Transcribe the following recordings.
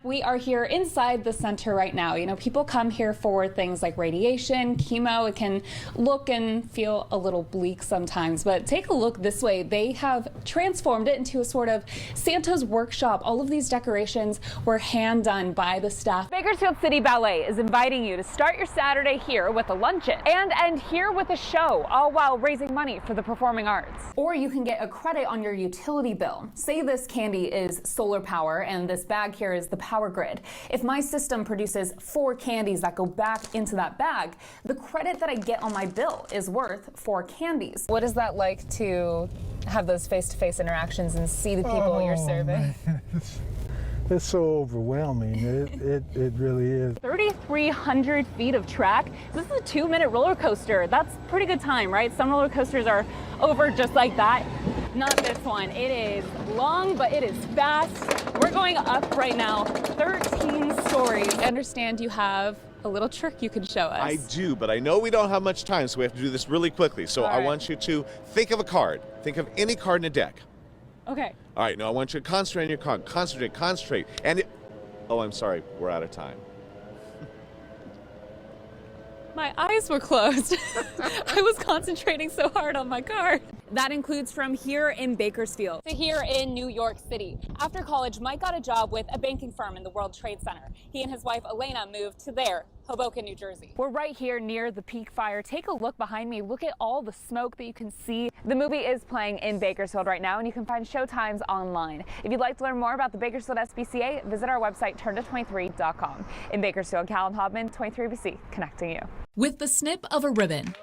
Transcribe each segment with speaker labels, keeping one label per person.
Speaker 1: We are here inside the center right now. You know, people come here for things like radiation, chemo. It can look and feel a little bleak sometimes, but take a look this way. They have transformed it into a sort of Santa's workshop. All of these decorations were hand done by the staff.
Speaker 2: Bakersfield City Ballet is inviting you to start your Saturday here with a luncheon and end here with a show, all while raising money for the performing arts.
Speaker 1: Or you can get a credit on your utility bill. Say this candy is solar power and this bag here is the power grid. If my system produces 4 candies that go back into that bag, the credit that I get on my bill is worth 4 candies. What is that like to have those face-to-face interactions and see the people you're serving?
Speaker 3: Man. It's so overwhelming. It really is.
Speaker 2: 3,300 feet of track. This is a 2-minute roller coaster. That's pretty good time, right? Some roller coasters are over just like that. Not this one. It is long, but it is fast. We're going up right now, 13 stories. I understand you have a little trick you can show us.
Speaker 4: I do, but I know we don't have much time, so we have to do this really quickly. So I want you to think of a card. Think of any card in a deck.
Speaker 2: Okay.
Speaker 4: All right, now I want you to concentrate on your card. Concentrate. And oh, I'm sorry, we're out of time.
Speaker 1: My eyes were closed. I was concentrating so hard on my card.
Speaker 2: That includes from here in Bakersfield to here in New York City. After college, Mike got a job with a banking firm in the World Trade Center. He and his wife, Elena, moved to there, Hoboken, New Jersey. We're right here near the Peak Fire. Take a look behind me. Look at all the smoke that you can see. The movie is playing in Bakersfield right now, and you can find showtimes online. If you'd like to learn more about the Bakersfield SPCA, visit our website, turnto23.com. In Bakersfield, Kallyn Hobmann, 23ABC, connecting you.
Speaker 5: With the snip of a ribbon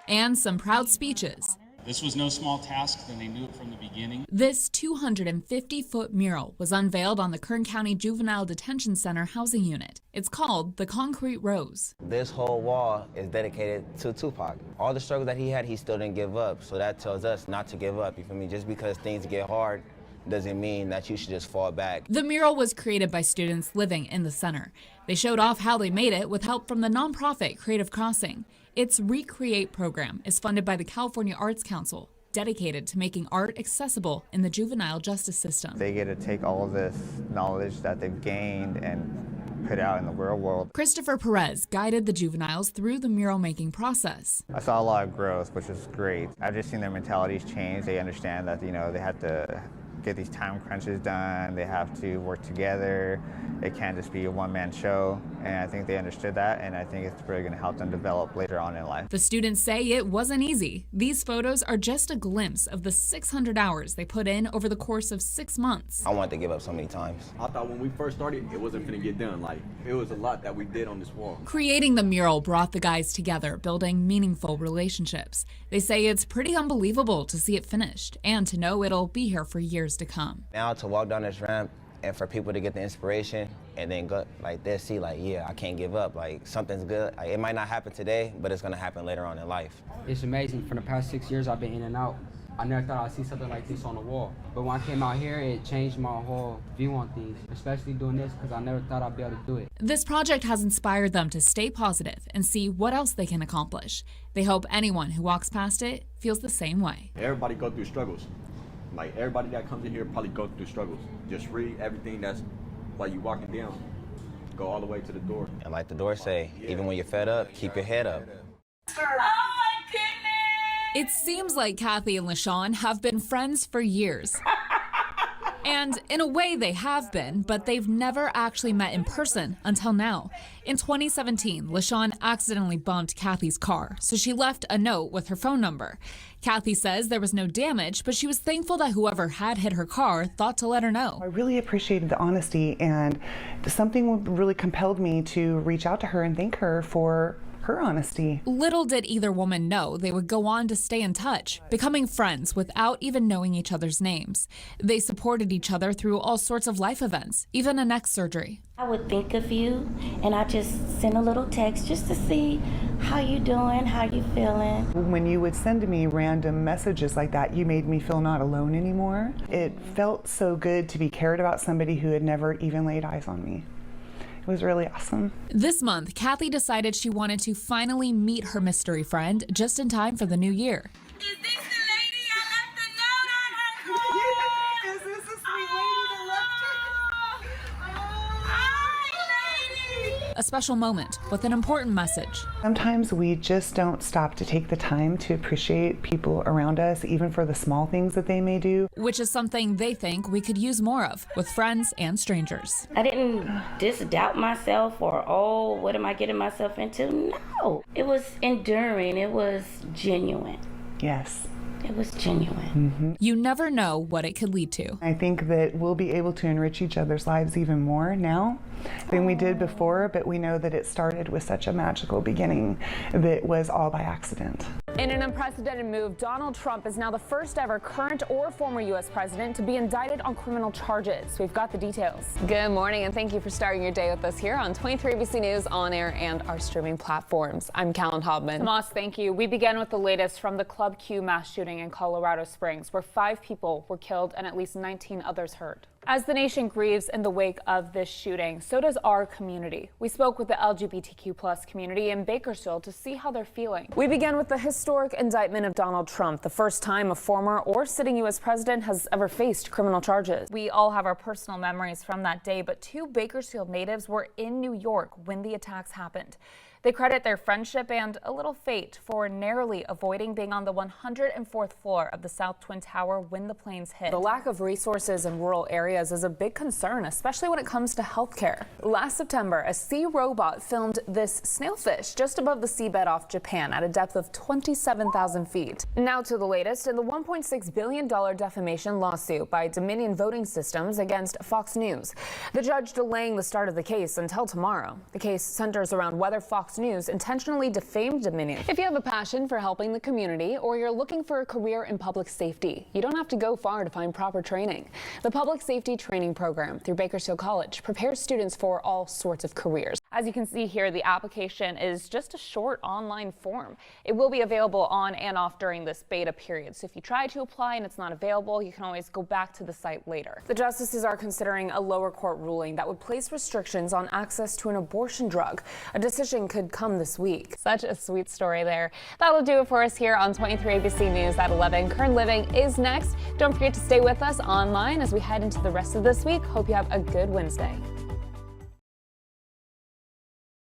Speaker 5: and some proud speeches,
Speaker 6: this was no small task, and they knew it from the beginning.
Speaker 5: This 250-foot mural was unveiled on the Kern County Juvenile Detention Center housing unit. It's called the Concrete Rose.
Speaker 7: This whole wall is dedicated to Tupac. All the struggle that he had, he still didn't give up. So that tells us not to give up, you feel me? Just because things get hard doesn't mean that you should just fall back.
Speaker 5: The mural was created by students living in the center. They showed off how they made it with help from the nonprofit Creative Crossing. Its Recreate program is funded by the California Arts Council, dedicated to making art accessible in the juvenile justice system.
Speaker 8: They get to take all of this knowledge that they've gained and put out in the real world.
Speaker 5: Christopher Perez guided the juveniles through the mural making process.
Speaker 8: I saw a lot of growth, which was great. I've just seen their mentalities change. They understand that, they have to get these time crunches done. They have to work together. It can't just be a one-man show. And I think they understood that, and I think it's really going to help them develop later on in life.
Speaker 5: The students say it wasn't easy. These photos are just a glimpse of the 600 hours they put in over the course of 6 months.
Speaker 7: I wanted to give up so many times.
Speaker 9: I thought when we first started, it wasn't going to get done. Like, it was a lot that we did on this wall.
Speaker 5: Creating the mural brought the guys together, building meaningful relationships. They say it's pretty unbelievable to see it finished and to know it'll be here for years to come.
Speaker 7: Now to walk down this ramp and for people to get the inspiration and then go like this, see like, yeah, I can't give up. Like, something's good. Like, it might not happen today, but it's going to happen later on in life.
Speaker 10: It's amazing. For the past 6 years, I've been in and out. I never thought I'd see something like this on the wall. But when I came out here, it changed my whole view on things, especially doing this, because I never thought I'd be able to do it.
Speaker 5: This project has inspired them to stay positive and see what else they can accomplish. They hope anyone who walks past it feels the same way.
Speaker 9: Everybody go through struggles. Like, everybody that comes in here probably go through struggles. Just read everything that's while you walking down. Go all the way to the door.
Speaker 7: And like the door say, even when you're fed up, keep your head up.
Speaker 5: It seems like Kathy and LaShawn have been friends for years. And in a way they have been, but they've never actually met in person until now. In 2017, LaShawn accidentally bumped Kathy's car, so she left a note with her phone number. Kathy says there was no damage, but she was thankful that whoever had hit her car thought to let her know.
Speaker 11: I really appreciated the honesty, and something really compelled me to reach out to her and thank her for her honesty.
Speaker 5: Little did either woman know they would go on to stay in touch, becoming friends without even knowing each other's names. They supported each other through all sorts of life events, even a neck surgery.
Speaker 12: I would think of you, and I just send a little text just to see how you doing, how you feeling.
Speaker 11: When you would send me random messages like that, you made me feel not alone anymore. It felt so good to be cared about somebody who had never even laid eyes on me. It was really awesome.
Speaker 5: This month, Kathy decided she wanted to finally meet her mystery friend just in time for the new year.
Speaker 13: Is this the lady I left the note on her car?
Speaker 11: Is this the sweet lady that left her?
Speaker 5: A special moment with an important message.
Speaker 11: Sometimes we just don't stop to take the time to appreciate people around us, even for the small things that they may do.
Speaker 5: Which is something they think we could use more of with friends and strangers.
Speaker 12: I didn't doubt myself or, oh, what am I getting myself into? No, it was enduring. It was genuine.
Speaker 11: Yes.
Speaker 12: It was genuine.
Speaker 5: You never know what it could lead to.
Speaker 11: I think that we'll be able to enrich each other's lives even more now than we did before, but we know that it started with such a magical beginning that was all by accident.
Speaker 2: In an unprecedented move, Donald Trump is now the first ever current or former U.S. president to be indicted on criminal charges. We've got the details. Good morning, and thank you for starting your day with us here on 23 ABC News On Air and our streaming platforms. I'm Kallyn Hobmann. Tomas, thank you. We begin with the latest from the Club Q mass shooting in Colorado Springs, where 5 people were killed and at least 19 others hurt. As the nation grieves in the wake of this shooting, so does our community. We spoke with the LGBTQ+ community in Bakersfield to see how they're feeling. We begin with the historic indictment of Donald Trump, the first time a former or sitting U.S. president has ever faced criminal charges. We all have our personal memories from that day, but 2 Bakersfield natives were in New York when the attacks happened. They credit their friendship and a little fate for narrowly avoiding being on the 104th floor of the South Twin Tower when the planes hit. The lack of resources in rural areas is a big concern, especially when it comes to healthcare. Last September, a sea robot filmed this snailfish just above the seabed off Japan at a depth of 27,000 feet. Now to the latest in the $1.6 billion defamation lawsuit by Dominion Voting Systems against Fox News. The judge delaying the start of the case until tomorrow. The case centers around whether Fox News intentionally defamed Dominion. If you have a passion for helping the community or you're looking for a career in public safety, you don't have to go far to find proper training. The Public Safety Training Program through Bakersfield College prepares students for all sorts of careers. As you can see here, the application is just a short online form. It will be available on and off during this beta period. So if you try to apply and it's not available, you can always go back to the site later. The justices are considering a lower court ruling that would place restrictions on access to an abortion drug. A decision could come this week. Such a sweet story there. That'll do it for us here on 23 ABC News at 11. Current Living is next. Don't forget to stay with us online as we head into the rest of this week. Hope you have a good Wednesday.